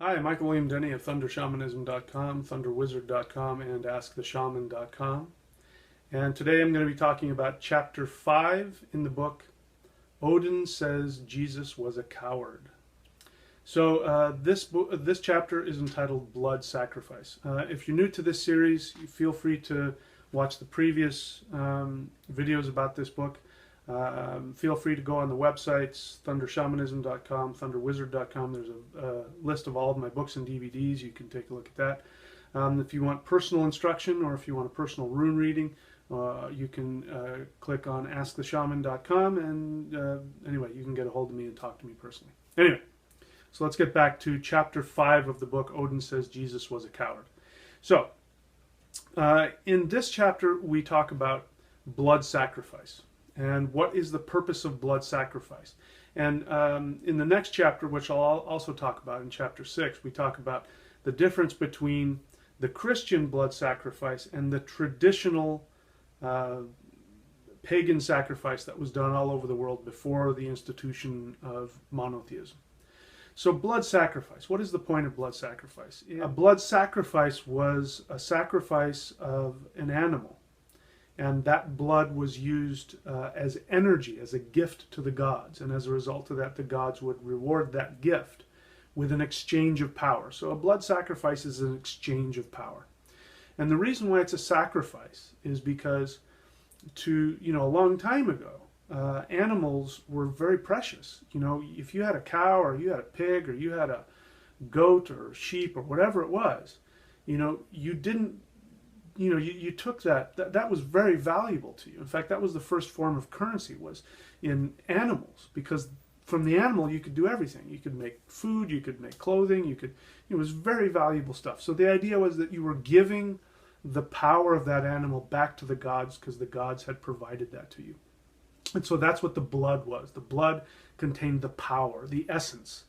Hi, Michael William Denny of ThunderShamanism.com, ThunderWizard.com, and AskTheShaman.com. And today I'm going to be talking about Chapter 5 in the book, Odin Says Jesus Was a Coward. So this chapter is entitled Blood Sacrifice. If you're new to this series, feel free to watch the previous videos about this book. Feel free to go on the websites, ThunderShamanism.com, ThunderWizard.com. There's a list of all of my books and DVDs. You can take a look at that. If you want personal instruction or if you want a personal rune reading, you can click on AskTheShaman.com, and anyway, you can get a hold of me and talk to me personally. Anyway, so let's get back to Chapter 5 of the book, Odin Says Jesus Was a Coward. So, in this chapter, we talk about blood sacrifice. And what is the purpose of blood sacrifice? And in the next chapter, which I'll also talk about in chapter 6, we talk about the difference between the Christian blood sacrifice and the traditional pagan sacrifice that was done all over the world before the institution of monotheism. So blood sacrifice, what is the point of blood sacrifice? A blood sacrifice was a sacrifice of an animal. And that blood was used as energy, as a gift to the gods. And as a result of that, the gods would reward that gift with an exchange of power. So a blood sacrifice is an exchange of power. And the reason why it's a sacrifice is because a long time ago, animals were very precious. If you had a cow or you had a pig or you had a goat or sheep or whatever it was, you didn't you took that was very valuable to you. In fact, that was the first form of currency, was in animals, because from the animal you could do everything. You could make food, you could make clothing, it was very valuable stuff. So the idea was that you were giving the power of that animal back to the gods because the gods had provided that to you. And so that's what the blood was. The blood contained the power, the essence,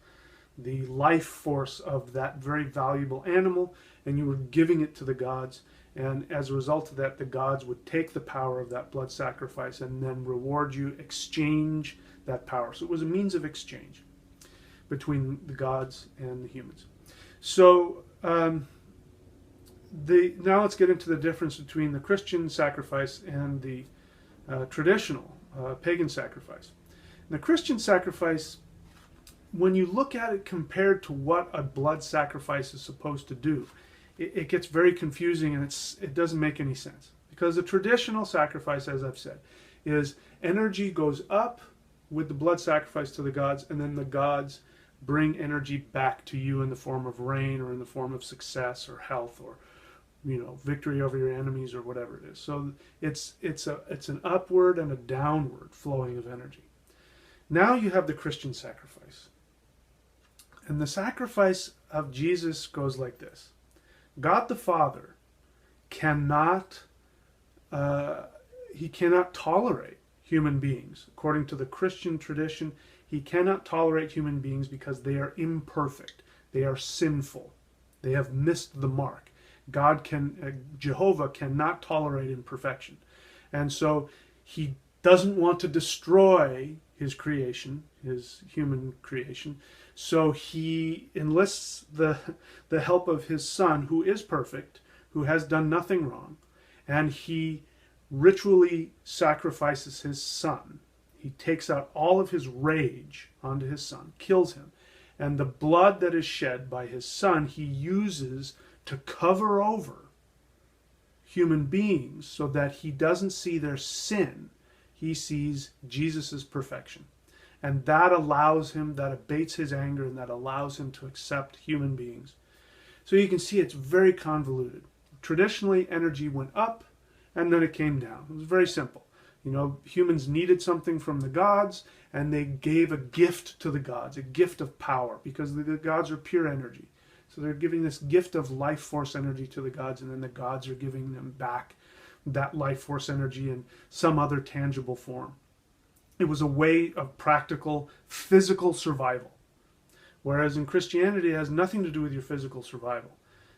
the life force of that very valuable animal, and you were giving it to the gods. And as a result of that, the gods would take the power of that blood sacrifice and then reward you, exchange that power. So it was a means of exchange between the gods and the humans. So now let's get into the difference between the Christian sacrifice and the traditional pagan sacrifice. And the Christian sacrifice, when you look at it compared to what a blood sacrifice is supposed to do, it gets very confusing, and it doesn't make any sense. Because the traditional sacrifice, as I've said, is energy goes up with the blood sacrifice to the gods, and then the gods bring energy back to you in the form of rain or in the form of success or health or victory over your enemies or whatever it is. So it's an upward and a downward flowing of energy. Now you have the Christian sacrifice. And the sacrifice of Jesus goes like this. God the Father cannot tolerate human beings. According to the Christian tradition, he cannot tolerate human beings because they are imperfect. They are sinful. They have missed the mark. Jehovah cannot tolerate imperfection. And so he doesn't want to destroy his creation, his human creation. So he enlists the help of his Son, who is perfect, who has done nothing wrong, and he ritually sacrifices his Son. He takes out all of his rage onto his Son, kills him, and the blood that is shed by his Son he uses to cover over human beings so that he doesn't see their sin. He sees Jesus' perfection. And that allows him, that abates his anger, and that allows him to accept human beings. So you can see it's very convoluted. Traditionally, energy went up, and then it came down. It was very simple. Humans needed something from the gods, and they gave a gift to the gods, a gift of power, because the gods are pure energy. So they're giving this gift of life force energy to the gods, and then the gods are giving them back that life force energy in some other tangible form. It was a way of practical, physical survival. Whereas in Christianity, it has nothing to do with your physical survival.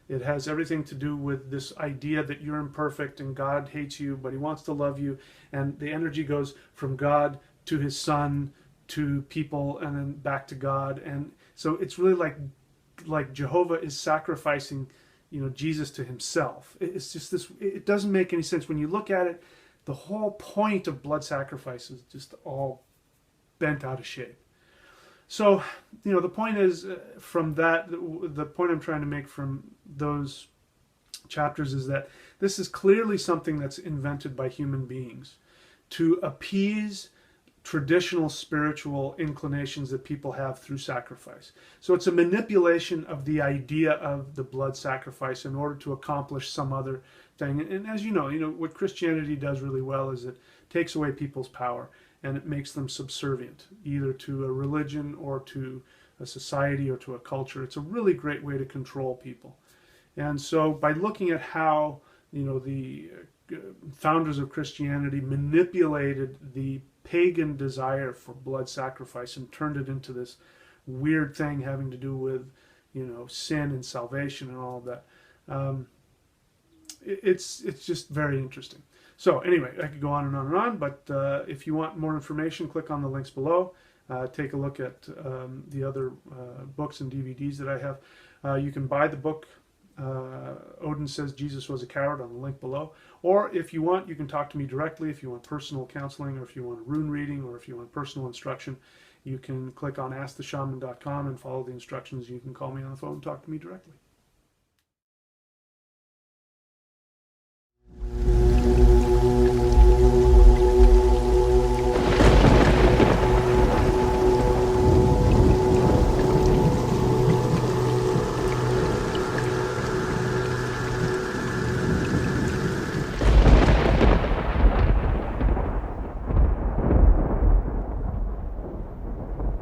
It has everything to do with this idea that you're imperfect and God hates you, but he wants to love you. And the energy goes from God to his Son, to people, and then back to God. And so it's really like like Jehovah is sacrificing, Jesus to himself. It's just this, it doesn't make any sense. When you look at it, the whole point of blood sacrifice is just all bent out of shape. So, the point is, from that, the point I'm trying to make from those chapters is that this is clearly something that's invented by human beings to appease traditional spiritual inclinations that people have through sacrifice. So it's a manipulation of the idea of the blood sacrifice in order to accomplish some other thing. And as you know, what Christianity does really well is it takes away people's power and it makes them subservient, either to a religion or to a society or to a culture. It's a really great way to control people. And so by looking at how, the founders of Christianity manipulated the pagan desire for blood sacrifice and turned it into this weird thing having to do with, sin and salvation and all of that. It's just very interesting. So anyway, I could go on and on and on, but if you want more information, click on the links below. Take a look at the other books and DVDs that I have. You can buy the book, Odin Says Jesus Was a Coward, on the link below. Or if you want, you can talk to me directly. If you want personal counseling, or if you want a rune reading, or if you want personal instruction, you can click on asktheshaman.com and follow the instructions. You can call me on the phone and talk to me directly.